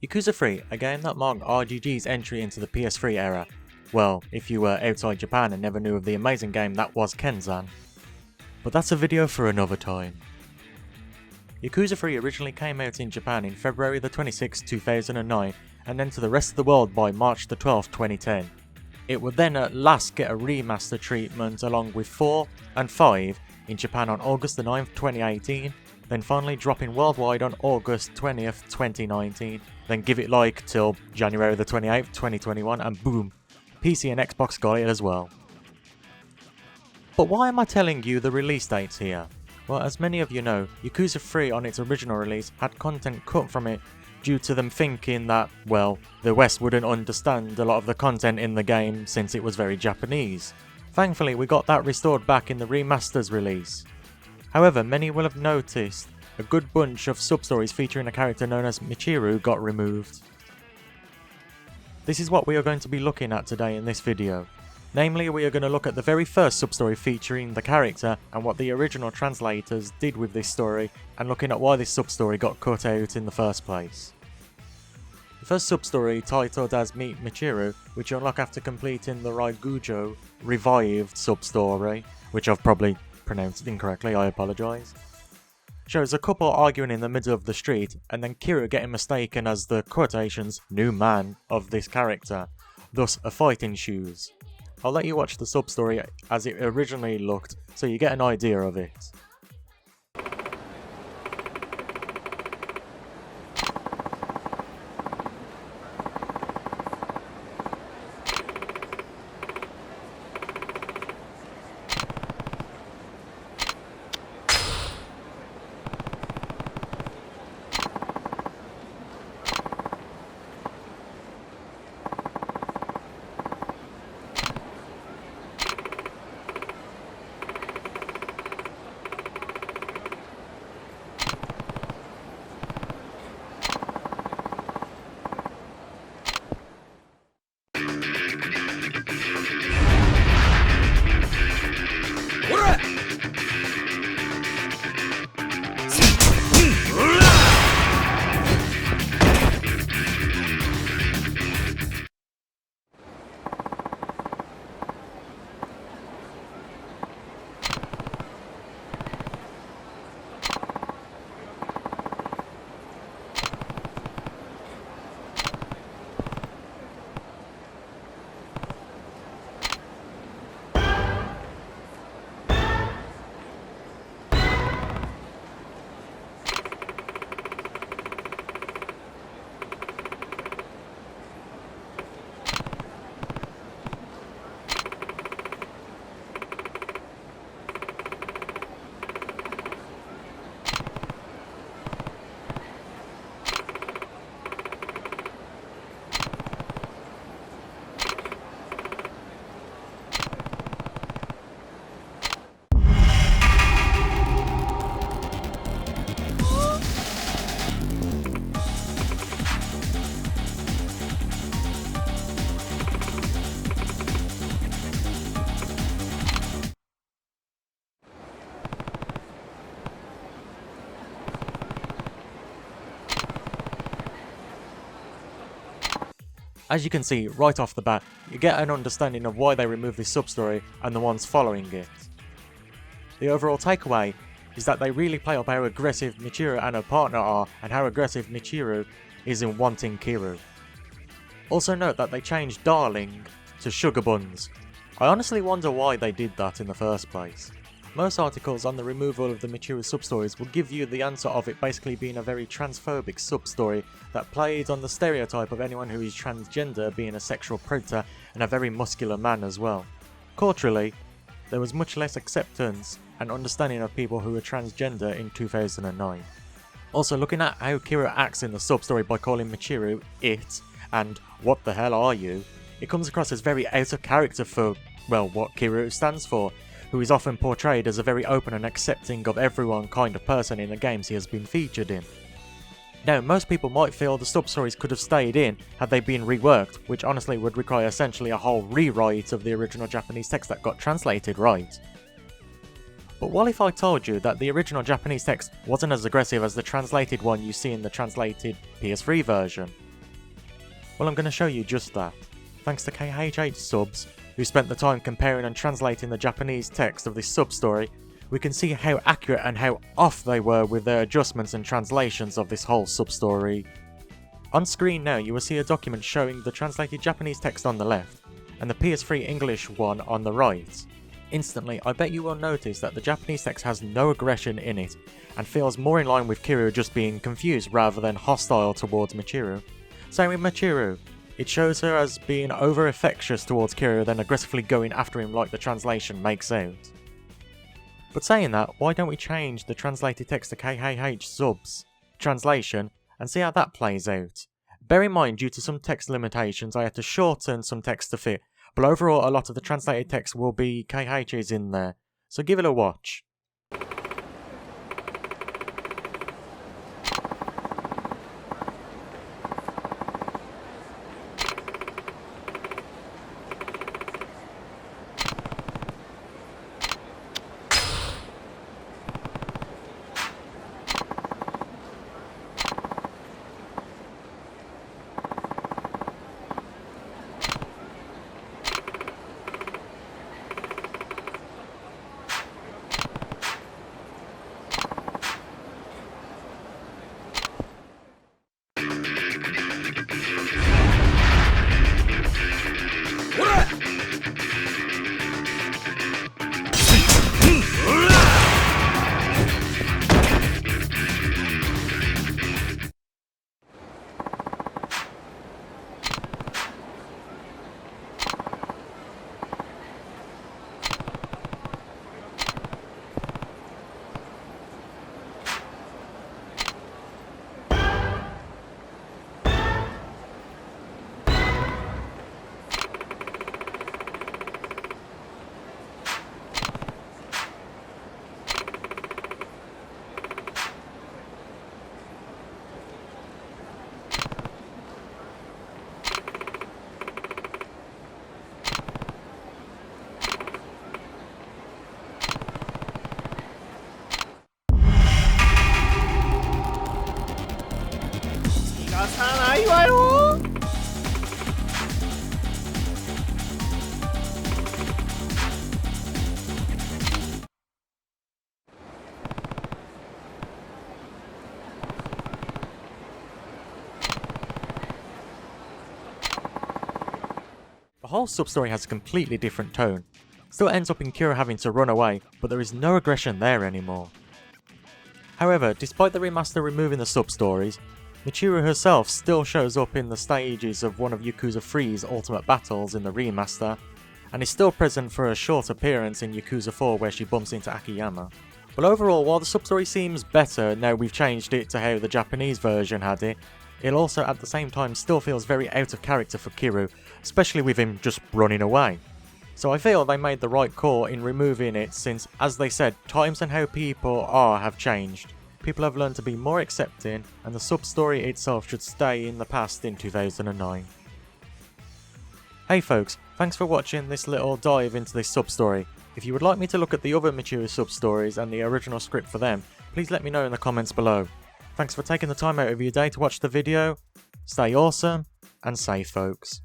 Yakuza 3, a game that marked RGG's entry into the PS3 era. Well, if you were outside Japan and never knew of the amazing game that was Kenzan. But that's a video for another time. Yakuza 3 originally came out in Japan in February the 26th, 2009, and then to the rest of the world by March the 12th, 2010. It would then at last get a remaster treatment along with 4 and 5 in Japan on August the 9th, 2018, then finally dropping worldwide on August 20th, 2019, then give it like till January the 28th, 2021, and boom, PC and Xbox got it as well. But why am I telling you the release dates here? Well, as many of you know, Yakuza 3 on its original release had content cut from it due to them thinking that, well, the West wouldn't understand a lot of the content in the game since it was very Japanese. Thankfully, we got that restored back in the remaster's release. However, many will have noticed a good bunch of sub-stories featuring a character known as Michiru got removed. This is what we are going to be looking at today in this video. Namely, we are going to look at the very first sub-story featuring the character and what the original translators did with this story, and looking at why this sub-story got cut out in the first place. The first sub-story, titled as Meet Michiru, which you unlock after completing the Raigujo revived sub-story, which I've probably pronounced incorrectly, I apologise, shows a couple arguing in the middle of the street, and then Kira getting mistaken as the quotations new man of this character, thus a fight ensues. I'll let you watch the sub-story as it originally looked, so you get an idea of it. As you can see right off the bat, you get an understanding of why they removed this sub-story and the ones following it. The overall takeaway is that they really play up how aggressive Michiru and her partner are, and how aggressive Michiru is in wanting Kira. Also note that they changed darling to sugar buns. I honestly wonder why they did that in the first place. Most articles on the removal of the Michiru sub-stories will give you the answer of it basically being a very transphobic sub-story that played on the stereotype of anyone who is transgender being a sexual predator and a very muscular man as well. Culturally, there was much less acceptance and understanding of people who were transgender in 2009. Also, looking at how Kira acts in the sub-story by calling Michiru it and what the hell are you, it comes across as very out of character for, well, what Kira stands for, who is often portrayed as a very open and accepting of everyone kind of person in the games he has been featured in. Now, most people might feel the sub-stories could have stayed in had they been reworked, which honestly would require essentially a whole rewrite of the original Japanese text that got translated right. But what if I told you that the original Japanese text wasn't as aggressive as the translated one you see in the translated PS3 version? Well, I'm going to show you just that. Thanks to KHHSubs, who spent the time comparing and translating the Japanese text of this sub-story, we can see how accurate and how off they were with their adjustments and translations of this whole sub-story. On screen now you will see a document showing the translated Japanese text on the left, and the PS3 English one on the right. Instantly, I bet you will notice that the Japanese text has no aggression in it, and feels more in line with Kiryu just being confused rather than hostile towards Michiru. Same with Michiru. It shows her as being over-affectious towards Kiryu than aggressively going after him like the translation makes out. But saying that, why don't we change the translated text to KHHSubs translation and see how that plays out? Bear in mind, due to some text limitations, I had to shorten some text to fit, but overall a lot of the translated text will be KHs in there, so give it a watch. The whole sub-story has a completely different tone. Still ends up in Kira having to run away, but there is no aggression there anymore. However, despite the remaster removing the sub-stories, Michiru herself still shows up in the stages of one of Yakuza 3's ultimate battles in the remaster, and is still present for a short appearance in Yakuza 4 where she bumps into Akiyama. But overall, while the sub-story seems better now we've changed it to how the Japanese version had it, it also at the same time still feels very out of character for Kiryu, especially with him just running away. So I feel they made the right call in removing it since, as they said, times and how people are have changed. People have learned to be more accepting, and the sub-story itself should stay in the past in 2009. Hey folks, thanks for watching this little dive into this sub-story. If you would like me to look at the other Michiru sub-stories and the original script for them, please let me know in the comments below. Thanks for taking the time out of your day to watch the video. Stay awesome and safe, folks.